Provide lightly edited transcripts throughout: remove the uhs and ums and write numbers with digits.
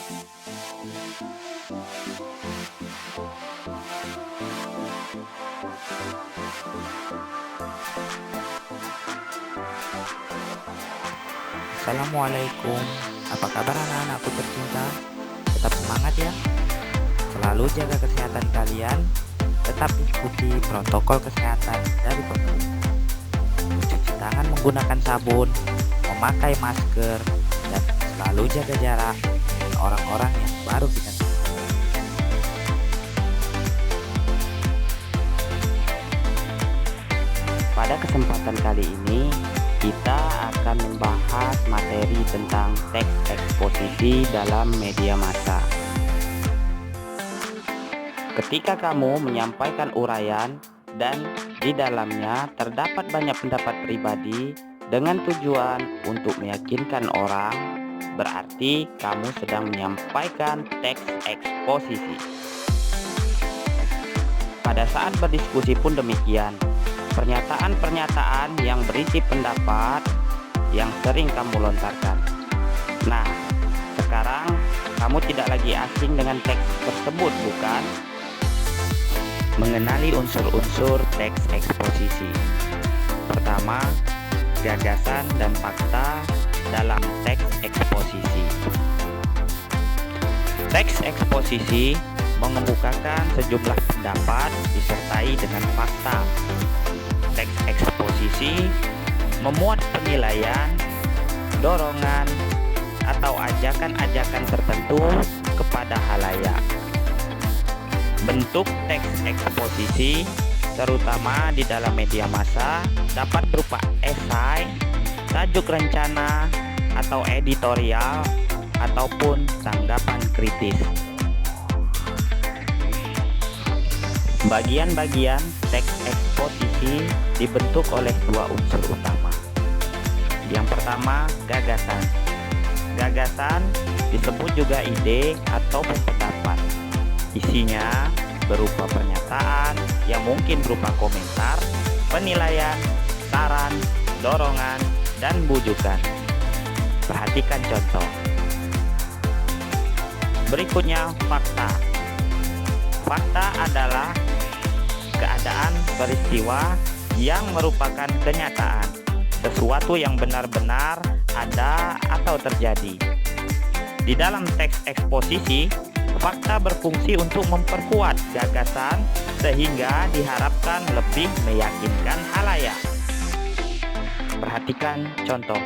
Assalamualaikum, apa kabar anak-anakku tercinta? Tetap semangat ya, selalu jaga kesehatan kalian, tetap ikuti protokol kesehatan dari pemerintah. Cuci tangan menggunakan sabun, memakai masker, dan selalu jaga jarak dengan orang-orang yang baru kita kenal. Pada kesempatan kali ini, kita akan membahas materi tentang teks eksposisi dalam media massa. Ketika kamu menyampaikan uraian dan di dalamnya terdapat banyak pendapat pribadi dengan tujuan untuk meyakinkan orang, berarti kamu sedang menyampaikan teks eksposisi. Pada saat berdiskusi pun demikian. Pernyataan-pernyataan yang berisi pendapat yang sering kamu lontarkan. Nah, sekarang kamu tidak lagi asing dengan teks tersebut, bukan? Mengenali unsur-unsur teks eksposisi. Pertama, gagasan dan fakta dalam teks eksposisi. Teks eksposisi mengemukakan sejumlah pendapat disertai dengan fakta. Teks eksposisi memuat penilaian, dorongan, atau ajakan-ajakan tertentu kepada halayak. Bentuk teks eksposisi, terutama di dalam media massa, dapat berupa esai, tajuk rencana, atau editorial, ataupun tanggapan kritis. Bagian-bagian teks eksposisi dibentuk oleh dua unsur utama. Yang pertama, gagasan. Gagasan disebut juga ide atau pendapat. Isinya berupa pernyataan yang mungkin berupa komentar, penilaian, saran, dorongan, dan bujukan. Perhatikan contoh. Berikutnya, fakta. Fakta adalah keadaan peristiwa yang merupakan kenyataan, sesuatu yang benar-benar ada atau terjadi. Di dalam teks eksposisi, fakta berfungsi untuk memperkuat gagasan sehingga diharapkan lebih meyakinkan halayak. Perhatikan contoh.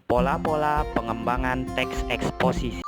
Pola-pola pengembangan teks eksposisi.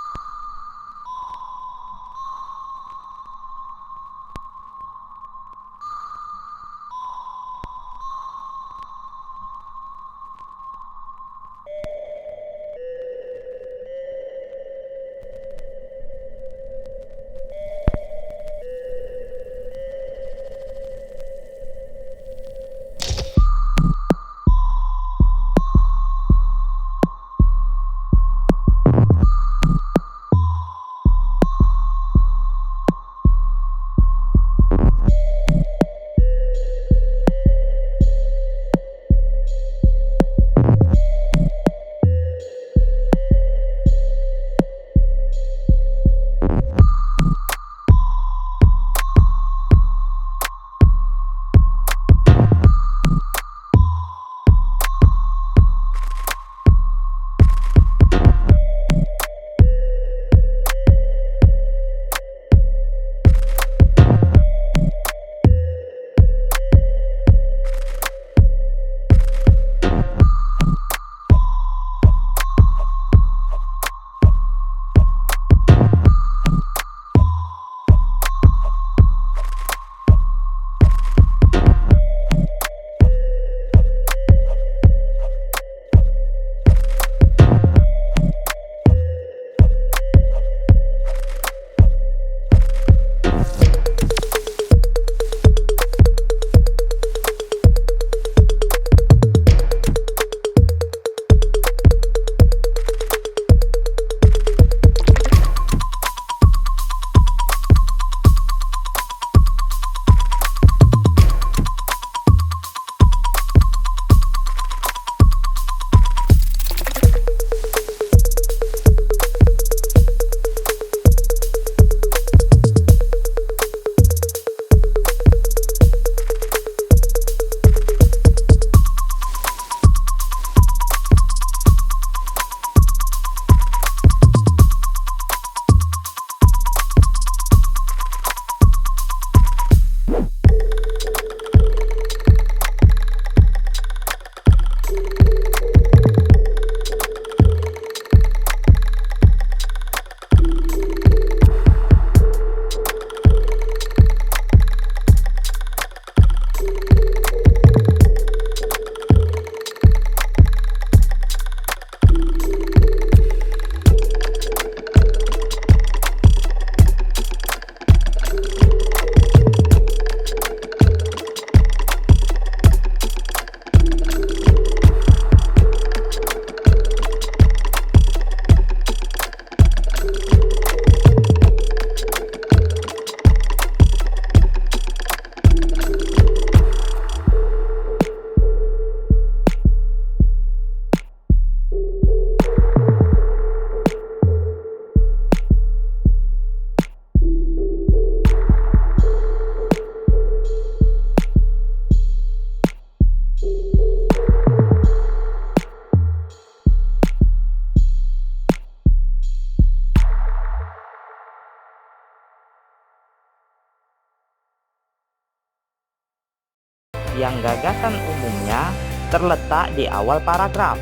yang gagasan umumnya terletak di awal paragraf.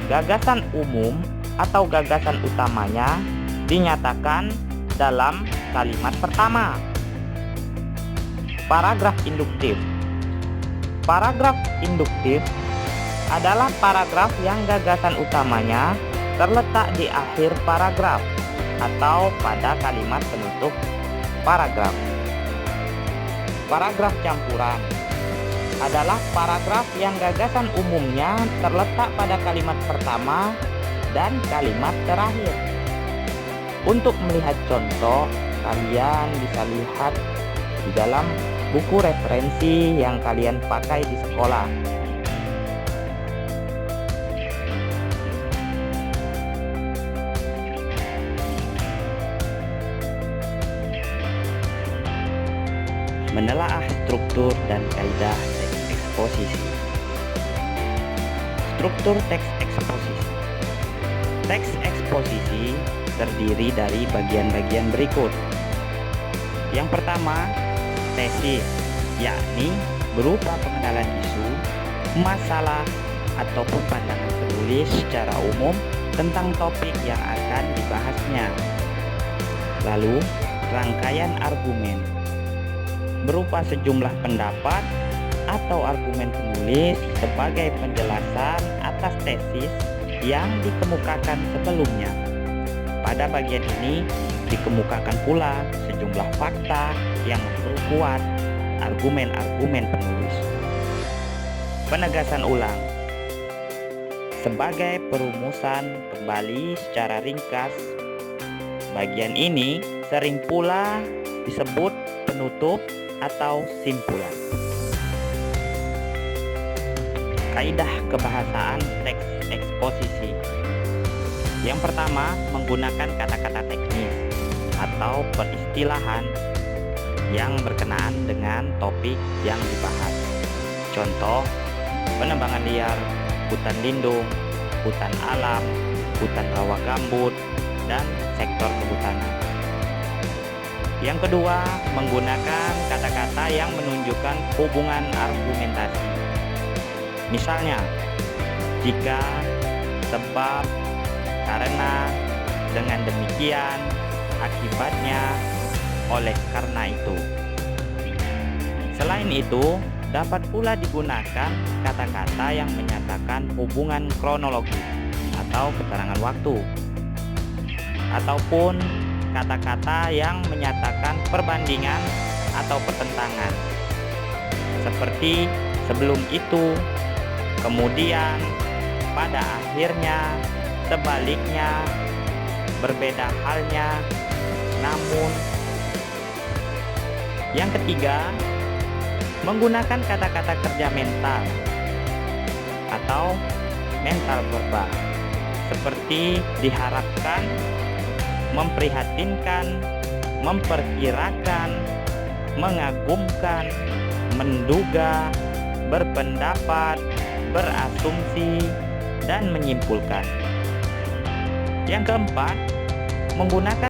Gagasan umum atau gagasan utamanya dinyatakan dalam kalimat pertama. Paragraf induktif. Paragraf induktif adalah paragraf yang gagasan utamanya terletak di akhir paragraf atau pada kalimat penutup paragraf. Paragraf campuran adalah paragraf yang gagasan umumnya terletak pada kalimat pertama dan kalimat terakhir. Untuk melihat contoh, kalian bisa lihat di dalam buku referensi yang kalian pakai di sekolah. Menelaah struktur dan kaidah teks eksposisi. Struktur teks eksposisi. Teks eksposisi terdiri dari bagian-bagian berikut. Yang pertama, tesis, yakni berupa pengenalan isu, masalah, ataupun pandangan penulis secara umum tentang topik yang akan dibahasnya. Lalu, rangkaian argumen berupa sejumlah pendapat atau argumen penulis sebagai penjelasan atas tesis yang dikemukakan sebelumnya. Pada bagian ini dikemukakan pula sejumlah fakta yang memperkuat argumen-argumen penulis. Penegasan ulang sebagai perumusan kembali secara ringkas. Bagian ini sering pula disebut penutup atau simpulan. Kaidah kebahasaan teks eksposisi. Yang pertama, menggunakan kata-kata teknis atau peristilahan yang berkenaan dengan topik yang dibahas. Contoh, penebangan liar, hutan lindung, hutan alam, hutan rawa gambut, dan sektor kehutanan. Yang kedua, menggunakan kata-kata yang menunjukkan hubungan argumentasi. Misalnya, jika, sebab, karena, dengan demikian, akibatnya, oleh karena itu. Selain itu, dapat pula digunakan kata-kata yang menyatakan hubungan kronologis atau keterangan waktu, ataupun kata-kata yang menyatakan perbandingan atau pertentangan, seperti sebelum itu, kemudian, pada akhirnya, sebaliknya, berbeda halnya, namun. Yang ketiga, menggunakan kata-kata kerja mental atau mental verbal, seperti diharapkan, memprihatinkan, memperkirakan, mengagumkan, menduga, berpendapat, berasumsi, dan menyimpulkan. Yang keempat, menggunakan